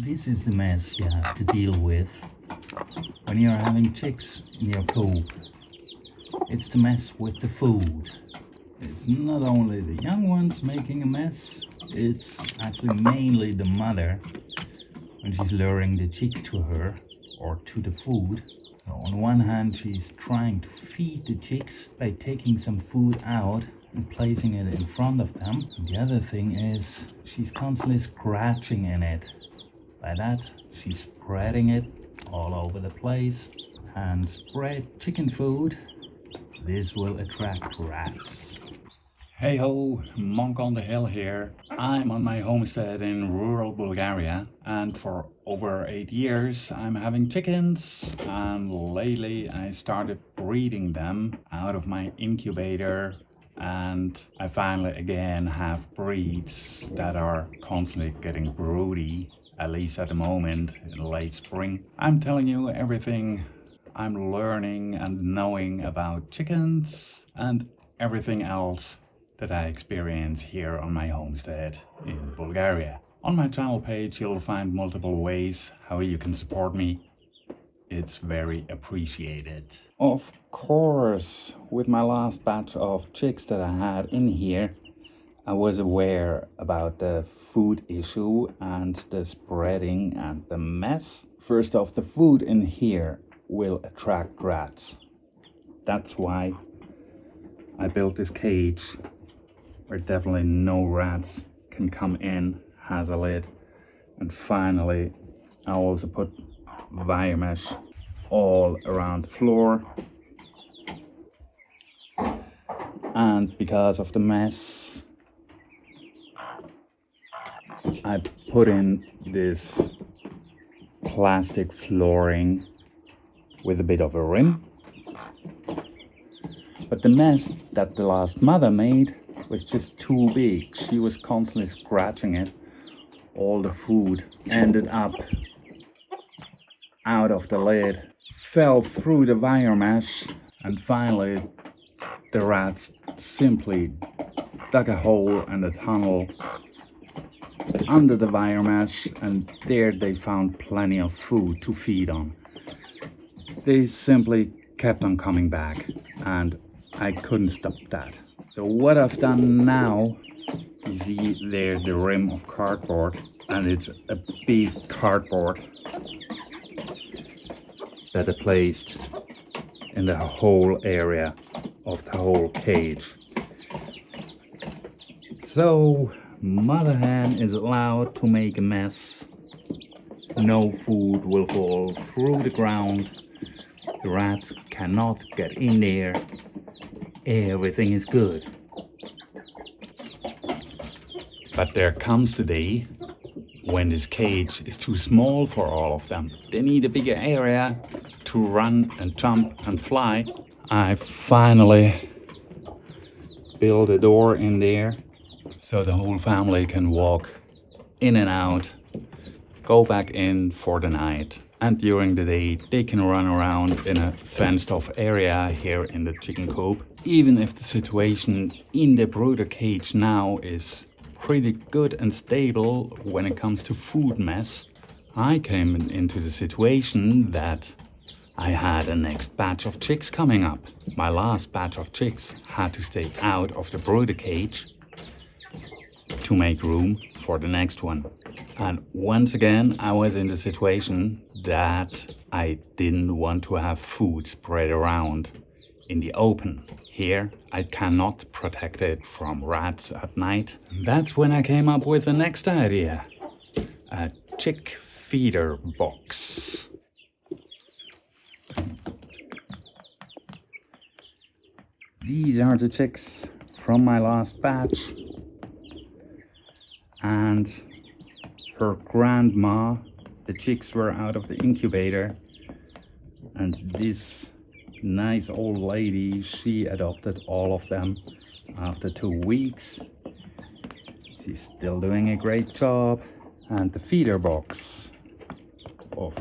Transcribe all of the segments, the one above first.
This is the mess you have to deal with when you're having chicks in your coop. It's the mess with the food. It's not only the young ones making a mess, it's actually mainly the mother when she's luring the chicks to her or to the food. So on one hand, she's trying to feed the chicks by taking some food out and placing it in front of them. And the other thing is she's constantly scratching in it. By that, she's spreading it all over the place. And spread chicken food, this will attract rats. Hey ho, Monk on the Hill here. I'm on my homestead in rural Bulgaria, and for over 8 years I'm having chickens, and lately I started breeding them out of my incubator, and I finally again have breeds that are constantly getting broody, at least at the moment in late spring. I'm telling you everything I'm learning and knowing about chickens and everything else that I experience here on my homestead in Bulgaria. On my channel page you'll find multiple ways how you can support me. It's very appreciated. Of course, with my last batch of chicks that I had in here, I was aware about the food issue and the spreading and the mess. First off, the food in here will attract rats. That's why I built this cage where definitely no rats can come in, has a lid. And finally, I also put wire mesh all around the floor. And because of the mess, I put in this plastic flooring with a bit of a rim. But the mess that the last mother made was just too big. She was constantly scratching it. All the food ended up out of the lid, fell through the wire mesh, and finally the rats simply dug a hole and a tunnel under the wire mesh, and there they found plenty of food to feed on. They simply kept on coming back, and I couldn't stop that. So what I've done now, you see there the rim of cardboard, and it's a big cardboard that I placed in the whole area of the whole cage. So mother hen is allowed to make a mess. No food will fall through the ground. The rats cannot get in there. Everything is good. But there comes the day when this cage is too small for all of them. They need a bigger area to run and jump and fly. I finally built a door in there so the whole family can walk in and out, go back in for the night. And during the day they can run around in a fenced off area here in the chicken coop. Even if the situation in the brooder cage now is pretty good and stable when it comes to food mess, I came into the situation that I had a next batch of chicks coming up. My last batch of chicks had to stay out of the brooder cage to make room for the next one. And once again, I was in the situation that I didn't want to have food spread around in the open. Here, I cannot protect it from rats at night. That's when I came up with the next idea. A chick feeder box. These are the chicks from my last batch. And her grandma, the chicks were out of the incubator, and this nice old lady, she adopted all of them after 2 weeks. She's still doing a great job. And the feeder box, of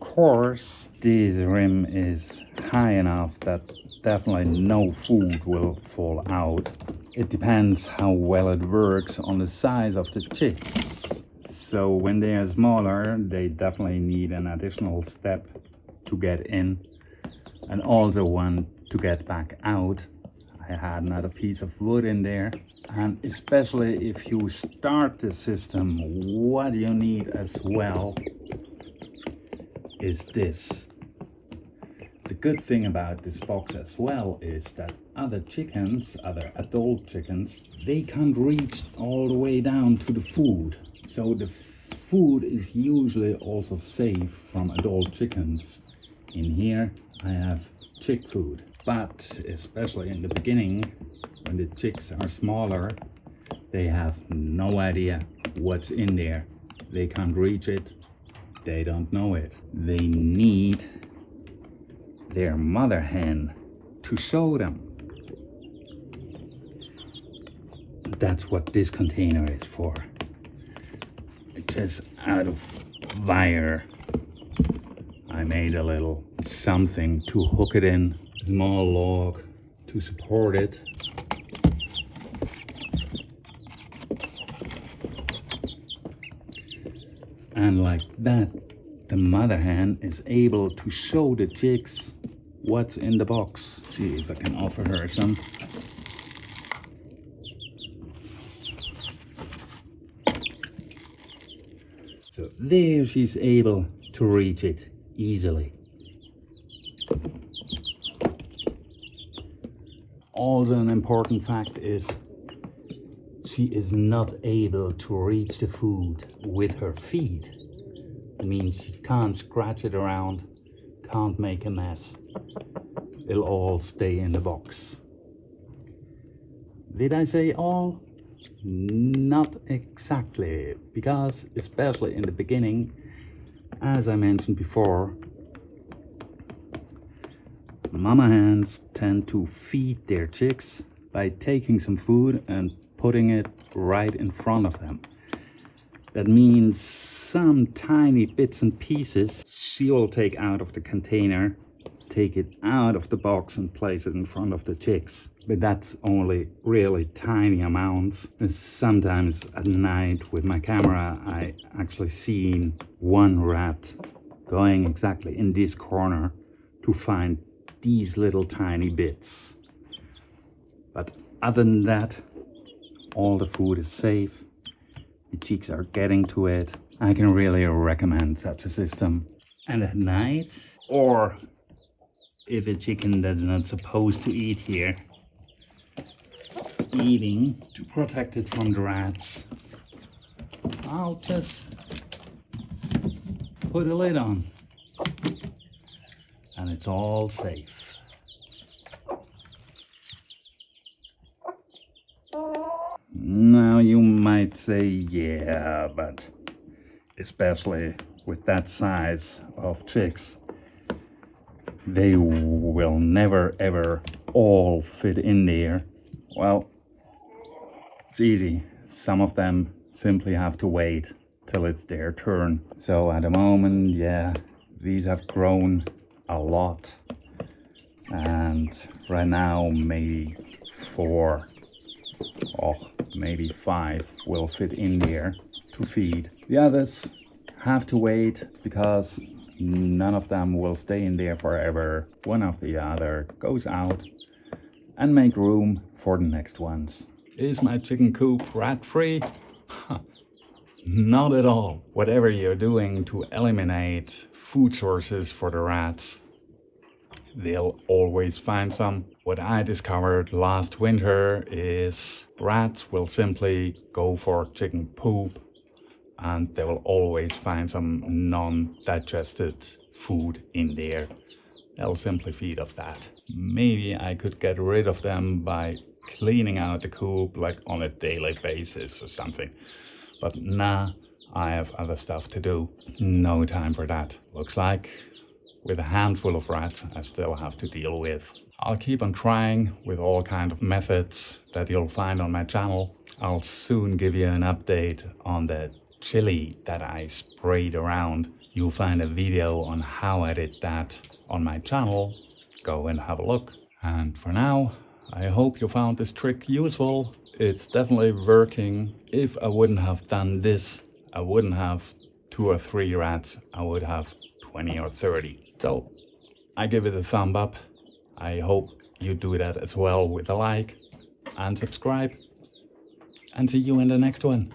course, this rim is high enough that definitely no food will fall out. It depends how well it works on the size of the chicks. So when they are smaller, they definitely need an additional step to get in, and also one to get back out. I had another piece of wood in there, and especially if you start the system, what you need as well is this. The good thing about this box as well is that other chickens, other adult chickens, they can't reach all the way down to the food. So the food is usually also safe from adult chickens. In here I have chick food, but especially in the beginning, when the chicks are smaller, they have no idea what's in there. They can't reach it, they don't know it. They need their mother hen to show them. That's what this container is for. It's just out of wire. I made a little something to hook it in, a small log to support it. And like that, the mother hen is able to show the chicks what's in the box. See if I can offer her some. So there she's able to reach it easily. Also an important fact is she is not able to reach the food with her feet. It means she can't scratch it around, can't make a mess. It'll all stay in the box. Did I say all? Not exactly, because especially in the beginning, as I mentioned before, mama hens tend to feed their chicks by taking some food and putting it right in front of them. That means some tiny bits and pieces she'll take out of the container, take it out of the box and place it in front of the chicks. But that's only really tiny amounts. And sometimes at night with my camera I actually seen one rat going exactly in this corner to find these little tiny bits. But other than that, all the food is safe. The chicks are getting to it. I can really recommend such a system. And at night, or if a chicken that's not supposed to eat here, eating to protect it from the rats, I'll just put a lid on and it's all safe. Now you might say, yeah, but especially with that size of chicks, they will never ever all fit in there. Well, it's easy. Some of them simply have to wait till it's their turn. So at the moment, yeah, these have grown a lot. And right now, maybe 4 or maybe 5 will fit in there to feed. The others have to wait because none of them will stay in there forever. One after the other goes out and make room for the next ones. Is my chicken coop rat free? Not at all. Whatever you're doing to eliminate food sources for the rats, they'll always find some. What I discovered last winter is rats will simply go for chicken poop and they will always find some non-digested food in there. They'll simply feed off that. Maybe I could get rid of them by cleaning out the coop like on a daily basis or something. But nah, I have other stuff to do. No time for that. Looks like with a handful of rats I still have to deal with. I'll keep on trying with all kinds of methods that you'll find on my channel. I'll soon give you an update on the chili that I sprayed around. You'll find a video on how I did that on my channel. Go and have a look. And for now, I hope you found this trick useful. It's definitely working. If I wouldn't have done this, I wouldn't have 2 or 3 rats, I would have 20 or 30. So I give it a thumb up. I hope you do that as well with a like and subscribe. And see you in the next one.